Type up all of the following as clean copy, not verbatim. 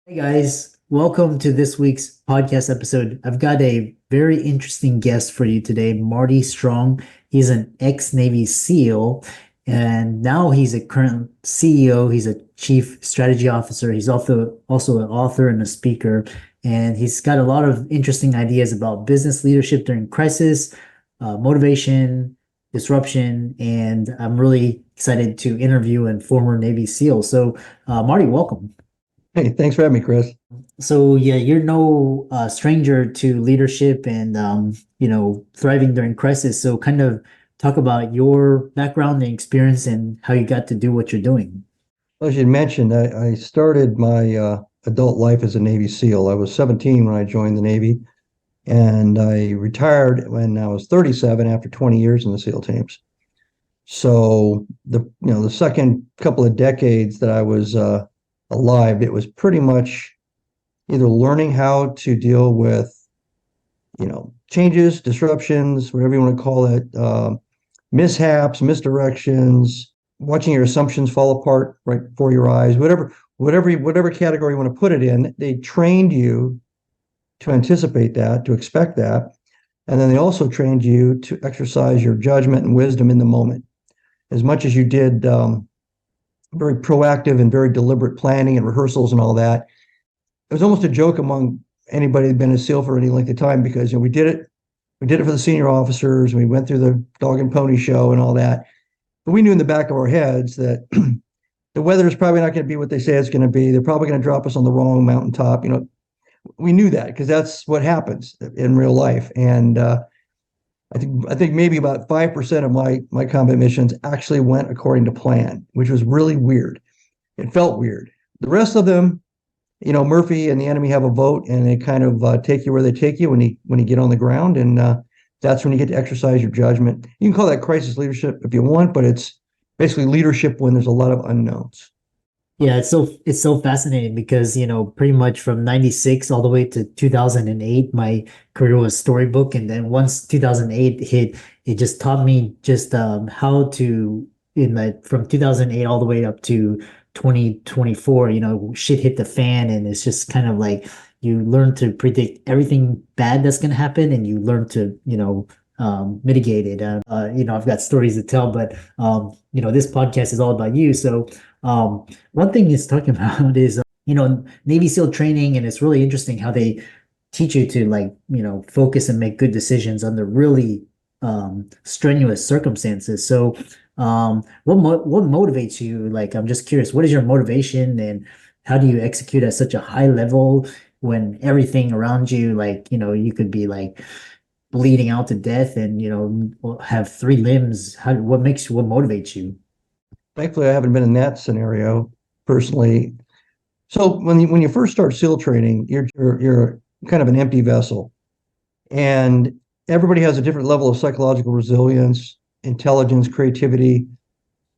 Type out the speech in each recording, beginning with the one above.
Hey guys, welcome to this week's podcast episode. I've got a very interesting guest for you today, Marty Strong. He's an ex-Navy SEAL, and now he's a current CEO. He's a chief strategy officer. He's also an author and a speaker, and he's got a lot of interesting ideas about business leadership during crisis, motivation, disruption, and I'm really excited to interview a former Navy SEAL. So, Marty, welcome. Hey, thanks for having me, Chris. So yeah, you're no stranger to leadership and thriving during crisis. So kind of talk about your background and experience and how you got to do what you're doing. As you mentioned, I started my adult life as a Navy SEAL. I was 17 when I joined the Navy, and I retired when I was 37 after 20 years in the SEAL teams. So the second couple of decades that I was alive, it was pretty much either learning how to deal with changes, disruptions, whatever you want to call it, mishaps, misdirections, watching your assumptions fall apart right before your eyes, whatever category you want to put it in. They trained you to anticipate that, to expect that, and then they also trained you to exercise your judgment and wisdom in the moment, as much as you did very proactive and very deliberate planning and rehearsals and all that. It was almost a joke among anybody who'd been a SEAL for any length of time because we did it for the senior officers, and we went through the dog and pony show and all that. But we knew in the back of our heads that the weather is probably not going to be what they say it's going to be. They're probably going to drop us on the wrong mountaintop. We knew that because that's what happens in real life. And I think maybe about 5% of my combat missions actually went according to plan, which was really weird. It felt weird. The rest of them, Murphy and the enemy have a vote, and they kind of take you where they take you when you get on the ground, and that's when you get to exercise your judgment. You can call that crisis leadership if you want, but it's basically leadership when there's a lot of unknowns. Yeah, it's so fascinating because, pretty much from 96 all the way to 2008, my career was storybook. And then once 2008 hit, it just taught me just how to in like from 2008 all the way up to 2024, shit hit the fan and it's just kind of like you learn to predict everything bad that's going to happen and you learn to, mitigate it. I've got stories to tell, but this podcast is all about you. So one thing he's talking about is, Navy SEAL training, and it's really interesting how they teach you to like, focus and make good decisions under really strenuous circumstances. So, what motivates you? Like, I'm just curious, what is your motivation and how do you execute at such a high level when everything around you, like, you could be like bleeding out to death and, have three limbs? What motivates you? Thankfully, I haven't been in that scenario personally. So when you first start SEAL training, you're kind of an empty vessel, and everybody has a different level of psychological resilience, intelligence, creativity.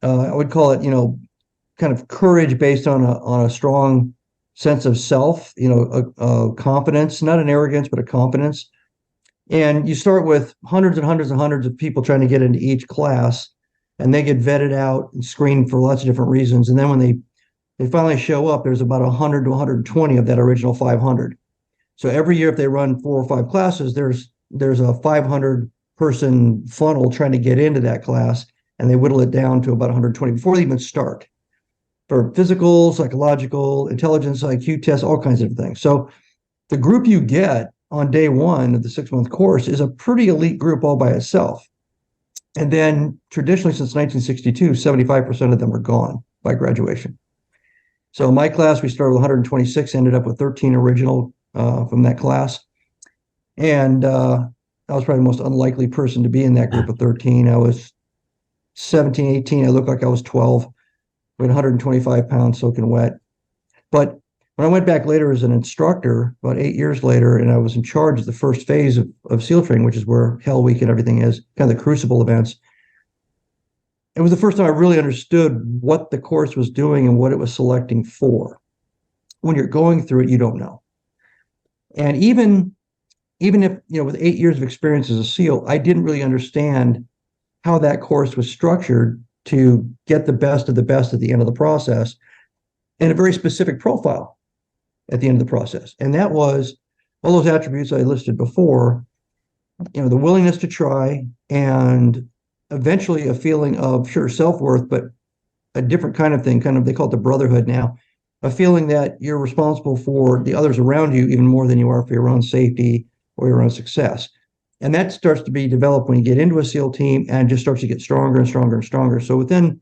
I would call it, kind of courage based on a strong sense of self, a confidence, not an arrogance, but a confidence. And you start with hundreds and hundreds and hundreds of people trying to get into each class, and they get vetted out and screened for lots of different reasons. And then when they finally show up, there's about 100 to 120 of that original 500. So every year, if they run 4 or 5 classes, there's a 500 person funnel trying to get into that class, and they whittle it down to about 120 before they even start for physical, psychological, intelligence, IQ tests, all kinds of things. So the group you get on day one of the 6 month course is a pretty elite group all by itself. And then traditionally, since 1962, 75% of them are gone by graduation. So in my class, we started with 126, ended up with 13 original from that class. And I was probably the most unlikely person to be in that group of 13. I was 17, 18. I looked like I was 12, with 125 pounds soaking wet. But when I went back later as an instructor, about 8 years later, and I was in charge of the first phase of SEAL training, which is where Hell Week and everything is, kind of the crucible events, it was the first time I really understood what the course was doing and what it was selecting for. When you're going through it, you don't know. And even if, with 8 years of experience as a SEAL, I didn't really understand how that course was structured to get the best of the best at the end of the process in a very specific profile. at the end of the process. And that was all those attributes I listed before, the willingness to try, and eventually a feeling of, sure, self-worth, but a different kind of thing, they call it the brotherhood now, a feeling that you're responsible for the others around you even more than you are for your own safety or your own success. And that starts to be developed when you get into a SEAL team, and just starts to get stronger and stronger and stronger. So within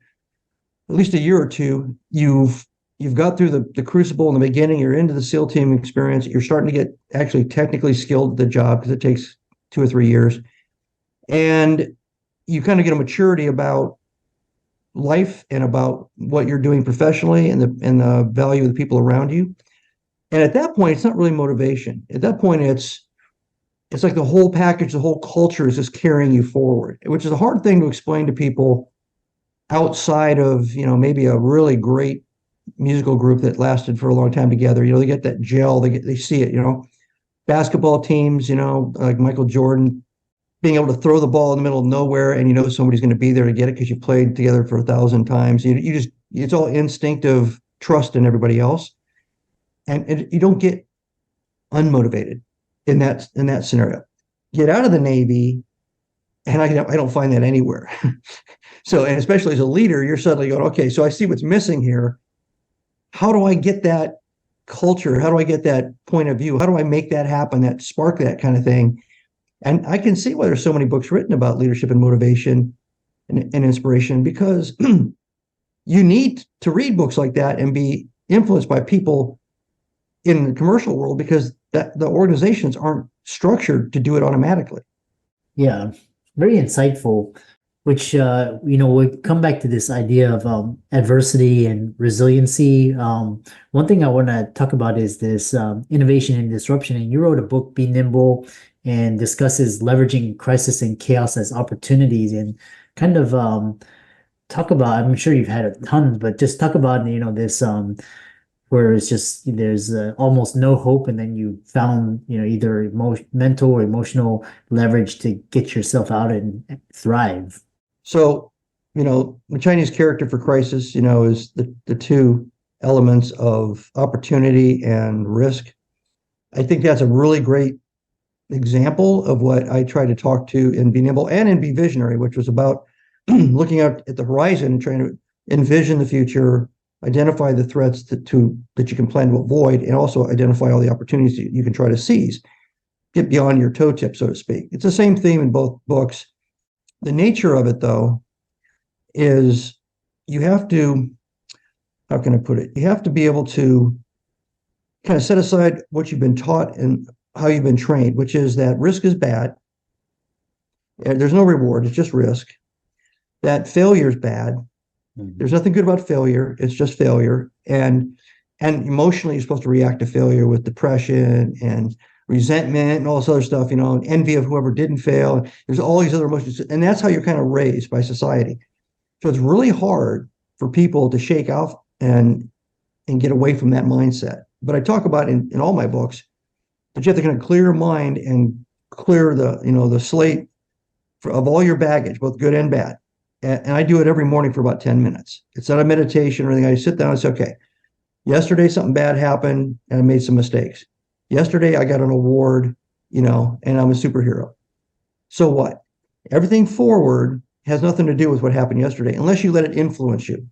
at least a year or two, you've got through the crucible in the beginning, you're into the SEAL team experience, you're starting to get actually technically skilled at the job, because it takes 2 or 3 years. And you kind of get a maturity about life and about what you're doing professionally, and the value of the people around you. And at that point, it's not really motivation. At that point, it's like the whole package, the whole culture is just carrying you forward, which is a hard thing to explain to people outside of, maybe a really great musical group that lasted for a long time together. They get that gel, they see it, basketball teams, like Michael Jordan, being able to throw the ball in the middle of nowhere, and somebody's going to be there to get it because you played together for 1,000 times. You just, it's all instinctive trust in everybody else, and you don't get unmotivated in that scenario. Get out of the Navy, and I don't find that anywhere. So, and especially as a leader, you're suddenly going, okay, so I see what's missing here. How do I get that culture? How do I get that point of view? How do I make that happen? That spark, that kind of thing. And I can see why there's so many books written about leadership and motivation and inspiration, because you need to read books like that and be influenced by people in the commercial world, because the organizations aren't structured to do it automatically. Yeah, very insightful, which, we come back to this idea of adversity and resiliency. One thing I want to talk about is this innovation and disruption. And you wrote a book, Be Nimble, and discusses leveraging crisis and chaos as opportunities, and kind of talk about, I'm sure you've had a ton, but just talk about, this where it's just there's almost no hope, and then you found either mental or emotional leverage to get yourself out and thrive. So, the Chinese character for crisis, is the two elements of opportunity and risk. I think that's a really great example of what I try to talk to in Be Nimble and in Be Visionary, which was about looking out at the horizon and trying to envision the future, identify the threats that you can plan to avoid, and also identify all the opportunities that you can try to seize, get beyond your toe tip, so to speak. It's the same theme in both books. The nature of it, though, is you have to, how can I put it? You have to be able to kind of set aside what you've been taught and how you've been trained, which is that risk is bad. There's no reward, it's just risk. That failure is bad. Mm-hmm. There's nothing good about failure, it's just failure. And emotionally, you're supposed to react to failure with depression and resentment and all this other stuff, and envy of whoever didn't fail. There's all these other emotions, and that's how you're kind of raised by society. So it's really hard for people to shake off and get away from that mindset. But I talk about in all my books that you have to kind of clear your mind and clear the slate of all your baggage, both good and bad. And I do it every morning for about 10 minutes. It's not a meditation or anything. I sit down and say, okay, yesterday something bad happened and I made some mistakes. Yesterday I got an award, and I'm a superhero. So what? Everything forward has nothing to do with what happened yesterday, unless you let it influence you.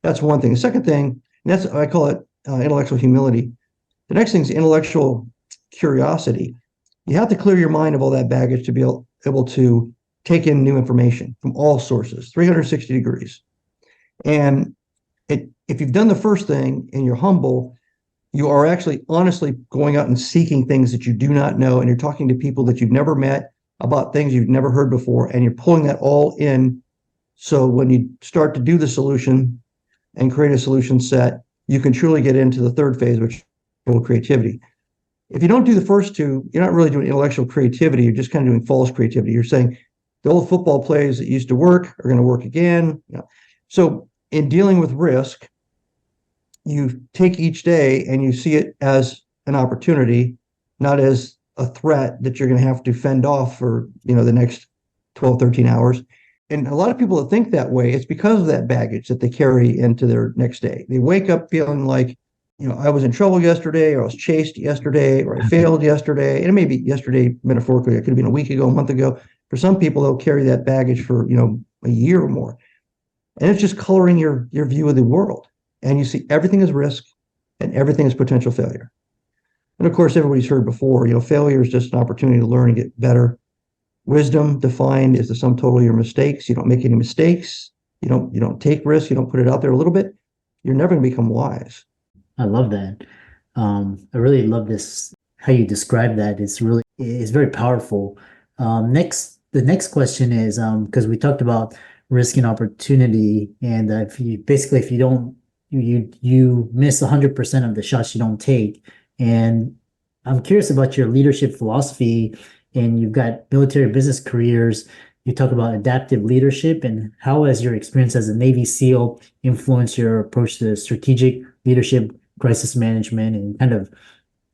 That's one thing. The second thing, and I call it intellectual humility. The next thing is intellectual curiosity. You have to clear your mind of all that baggage to be able to take in new information from all sources, 360 degrees. And if you've done the first thing and you're humble, you are actually honestly going out and seeking things that you do not know, and you're talking to people that you've never met about things you've never heard before, and you're pulling that all in. So when you start to do the solution and create a solution set, you can truly get into the third phase, which is creativity. If you don't do the first two, you're not really doing intellectual creativity. You're just kind of doing false creativity. You're saying the old football plays that used to work are going to work again. So in dealing with risk, you take each day and you see it as an opportunity, not as a threat that you're going to have to fend off for the next 12, 13 hours. And a lot of people that think that way, it's because of that baggage that they carry into their next day. They wake up feeling like, I was in trouble yesterday, or I was chased yesterday, or I failed yesterday. And it may be yesterday metaphorically, it could have been a week ago, a month ago. For some people, they'll carry that baggage for, a year or more. And it's just coloring your view of the world. And you see everything is risk and everything is potential failure. And of course, everybody's heard before, failure is just an opportunity to learn and get better. Wisdom defined is the sum total of your mistakes. You don't make any mistakes. You don't take risks. You don't put it out there a little bit. You're never going to become wise. I love that. I really love this, how you describe that. It's very powerful. The next question is, because we talked about risk and opportunity, and if you don't, you miss 100% of the shots you don't take. And I'm curious about your leadership philosophy, and you've got military business careers. You talk about adaptive leadership, and how has your experience as a Navy SEAL influenced your approach to strategic leadership, crisis management, and kind of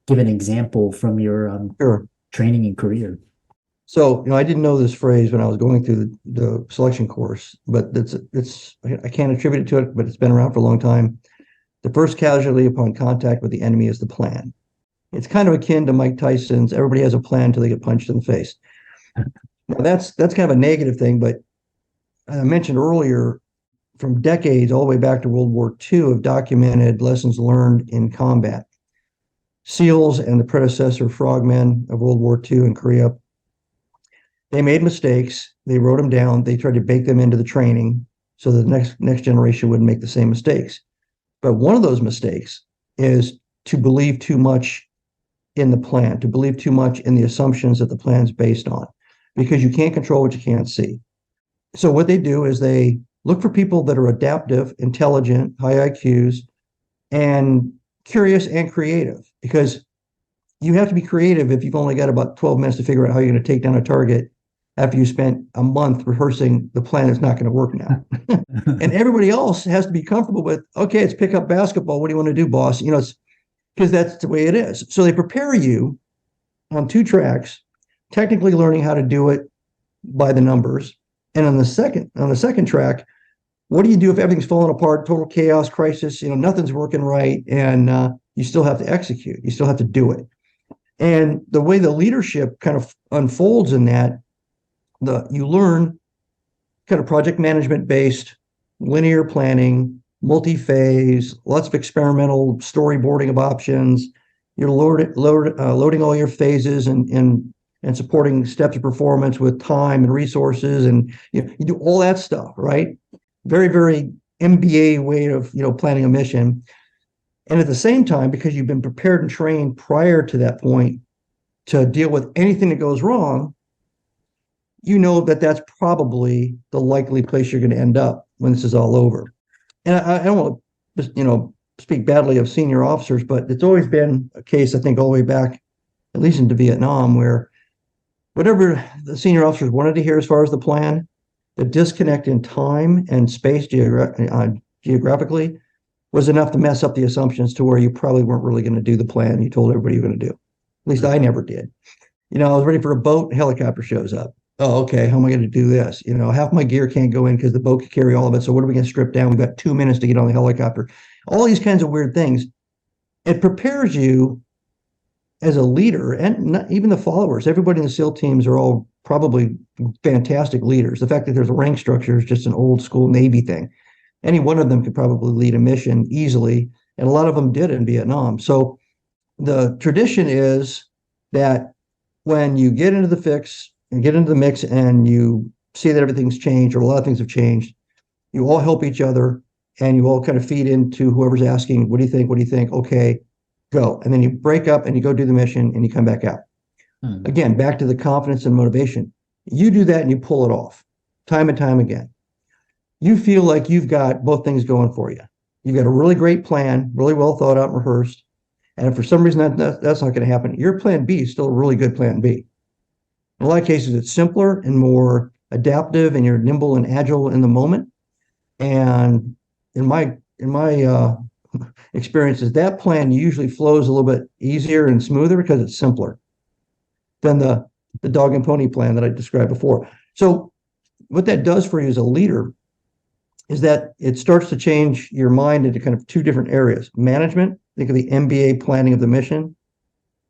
give an example from your Sure. training and career. So, I didn't know this phrase when I was going through the selection course, but I can't attribute it to it, but it's been around for a long time. The first casualty upon contact with the enemy is the plan. It's kind of akin to Mike Tyson's everybody has a plan until they get punched in the face. Now, that's kind of a negative thing, but I mentioned earlier, from decades all the way back to World War II, have documented lessons learned in combat. SEALs and the predecessor frogmen of World War II in Korea, they made mistakes. They wrote them down. They tried to bake them into the training so the next generation wouldn't make the same mistakes. But one of those mistakes is to believe too much in the plan, to believe too much in the assumptions that the plan's based on, because you can't control what you can't see. So what they do is they look for people that are adaptive, intelligent, high IQs, and curious and creative, because you have to be creative if you've only got about 12 minutes to figure out how you're going to take down a target after you spent a month rehearsing the plan that's not going to work now. And everybody else has to be comfortable with, okay, it's pick up basketball. What do you want to do, boss? It's because that's the way it is. So they prepare you on two tracks, technically learning how to do it by the numbers. And on the second track, what do you do if everything's falling apart, total chaos, crisis, nothing's working right, and you still have to execute. You still have to do it. And the way the leadership kind of unfolds in that, you learn kind of project management based, linear planning, multi-phase, lots of experimental storyboarding of options. You're loading all your phases and supporting steps of performance with time and resources, and you do all that stuff, right? Very, very MBA way of planning a mission. And at the same time, because you've been prepared and trained prior to that point to deal with anything that goes wrong, that that's probably the likely place you're going to end up when this is all over. And I don't want to, speak badly of senior officers, but it's always been a case, I think, all the way back, at least into Vietnam, where whatever the senior officers wanted to hear as far as the plan, the disconnect in time and space geographically was enough to mess up the assumptions to where you probably weren't really going to do the plan you told everybody you were going to do. At least I never did. I was ready for a boat, a helicopter shows up. Oh, okay, how am I going to do this? Half my gear can't go in because the boat could carry all of it. So what are we going to strip down? We've got 2 minutes to get on the helicopter. All these kinds of weird things. It prepares you as a leader, and not even the followers. Everybody in the SEAL teams are all probably fantastic leaders. The fact that there's a rank structure is just an old school Navy thing. Any one of them could probably lead a mission easily, and a lot of them did in Vietnam. So the tradition is that when you get into the fix and get into the mix and you see that everything's changed, or a lot of things have changed, you all help each other and you all kind of feed into whoever's asking, what do you think? What do you think? Okay, go. And then you break up and you go do the mission and you come back out. Again, back to the confidence and motivation. You do that and you pull it off time and time again. You feel like you've got both things going for you. You've got a really great plan, really well thought out and rehearsed. And if for some reason that's not going to happen, your plan B is still a really good plan B. In a lot of cases, it's simpler and more adaptive, and you're nimble and agile in the moment. And in my experiences, that plan usually flows a little bit easier and smoother because it's simpler than the dog and pony plan that I described before. So what that does for you as a leader is that it starts to change your mind into kind of two different areas: management think of the MBA planning of the mission,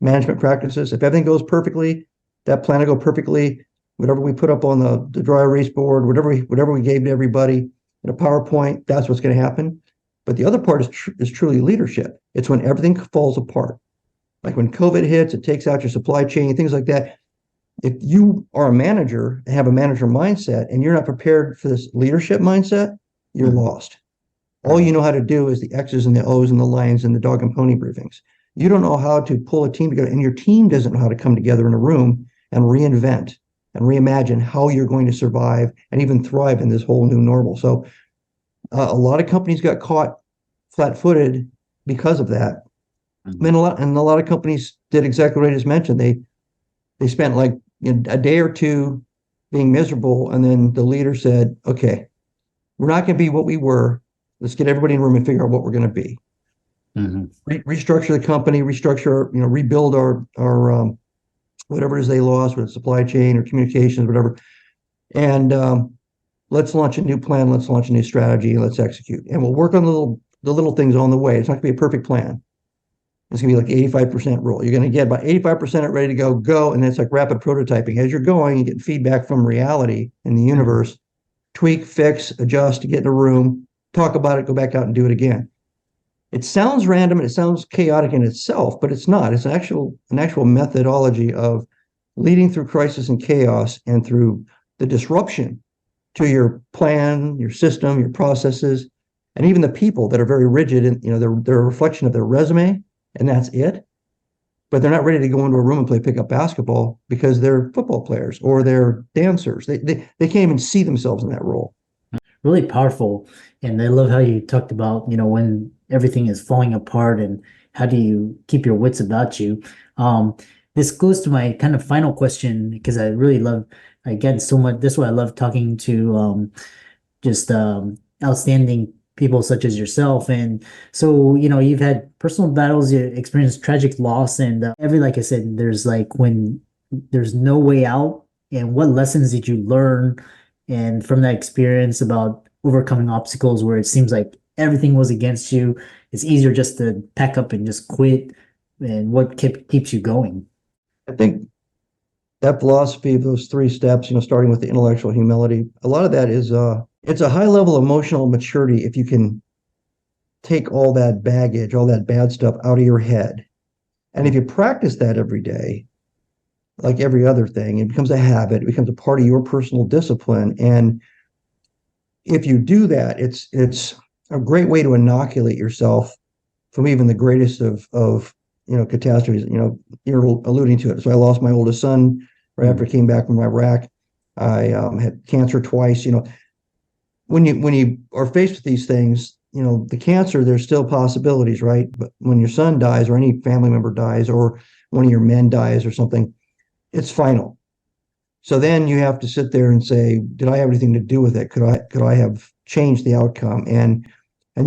management practices. If everything goes perfectly, that plan will go perfectly. Whatever we put up on the dry erase board, whatever we gave to everybody in a PowerPoint, that's what's going to happen. But the other part is truly leadership. It's when everything falls apart. Like when COVID hits, it takes out your supply chain, things like that. If you are a manager and have a manager mindset and you're not prepared for this leadership mindset, you're lost. All you know how to do is the X's and the O's and the lines and the dog and pony briefings. You don't know how to pull a team together, and your team doesn't know how to come together in a room and reinvent and reimagine how you're going to survive and even thrive in this whole new normal. So a lot of companies got caught flat-footed because of that. And a lot of companies did exactly what I just mentioned. They spent like a day or two being miserable, and then the leader said, "Okay, we're not going to be what we were. Let's get everybody in the room and figure out what we're going to be." Restructure the company, rebuild our whatever it is they lost, whether it's supply chain or communications, whatever. And let's launch a new plan. Let's launch a new strategy. And let's execute. And we'll work on the little things on the way. It's not going to be a perfect plan. It's going to be like 85% rule. You're going to get about 85% ready to go. And it's like rapid prototyping. As you're going, you get feedback from reality in the universe. Tweak, fix, adjust, get in a room, talk about it, go back out and do it again. It sounds random and it sounds chaotic in itself, but it's not. It's an actual methodology of leading through crisis and chaos and through the disruption to your plan, your system, your processes, and even the people that are very rigid and they're a reflection of their resume, and that's it. But they're not ready to go into a room and play pickup basketball because they're football players or they're dancers. They can't even see themselves in that role. Really powerful. And I love how you talked about, when everything is falling apart and how do you keep your wits about you. This goes to my kind of final question, because I really love, again, so much. That's why I love talking to just outstanding people such as yourself. And so, you've had personal battles, you experienced tragic loss, and like I said, there's like when there's no way out. And what lessons did you learn and from that experience about overcoming obstacles where it seems like everything was against you? It's easier just to pack up and just quit. And what keeps you going? I think that philosophy of those 3 steps, starting with the intellectual humility, a lot of that is it's a high level of emotional maturity if you can take all that baggage, all that bad stuff out of your head. And if you practice that every day, like every other thing, it becomes a habit, it becomes a part of your personal discipline. And if you do that, it's a great way to inoculate yourself from even the greatest of catastrophes. You're alluding to it. So I lost my oldest son right after I came back from Iraq. I had cancer twice. When you are faced with these things, the cancer, there's still possibilities, right? But when your son dies or any family member dies or one of your men dies or something, it's final. So then you have to sit there and say, did I have anything to do with it? Could I have changed the outcome? And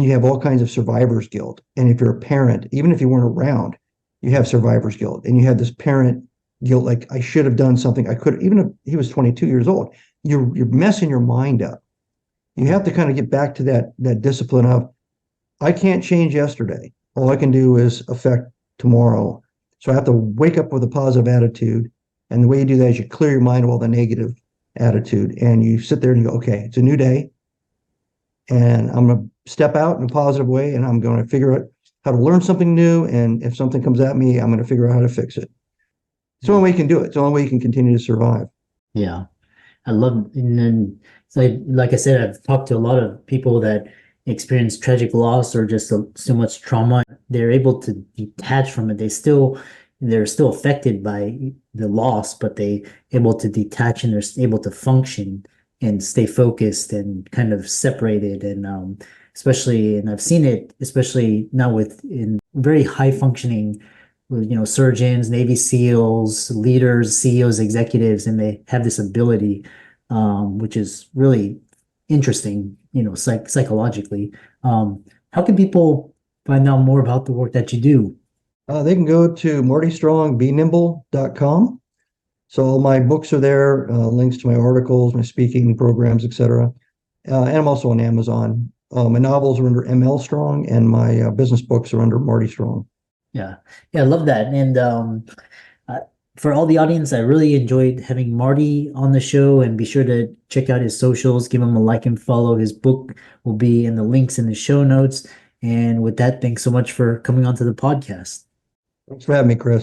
you have all kinds of survivor's guilt. And if you're a parent, even if you weren't around, you have survivor's guilt. And you have this parent guilt, like I should have done something. I could, even if he was 22 years old, you're messing your mind up. You have to kind of get back to that discipline of, I can't change yesterday. All I can do is affect tomorrow. So I have to wake up with a positive attitude. And the way you do that is you clear your mind of all the negative attitude. And you sit there and you go, okay, it's a new day. And I'm going to step out in a positive way. And I'm going to figure out how to learn something new. And if something comes at me, I'm going to figure out how to fix it. It's the only way you can do it. It's the only way you can continue to survive. Yeah. I love, and then like I said, I've talked to a lot of people that experience tragic loss or just so much trauma. They're able to detach from it. They're still affected by the loss, but they able to detach and they're able to function and stay focused and kind of separated. And especially, and I've seen it, especially now in very high functioning, surgeons, Navy SEALs, leaders, CEOs, executives, and they have this ability, which is really interesting, psychologically. How can people find out more about the work that you do? They can go to martystrong.com. So all my books are there, links to my articles, my speaking programs, etc. And I'm also on Amazon. My novels are under ML Strong, and my business books are under Marty Strong. Yeah. Yeah, I love that. And uh, for all the audience, I really enjoyed having Marty on the show, and be sure to check out his socials, give him a like and follow. His book will be in the links in the show notes. And with that, thanks so much for coming onto the podcast. Thanks for having me, Chris.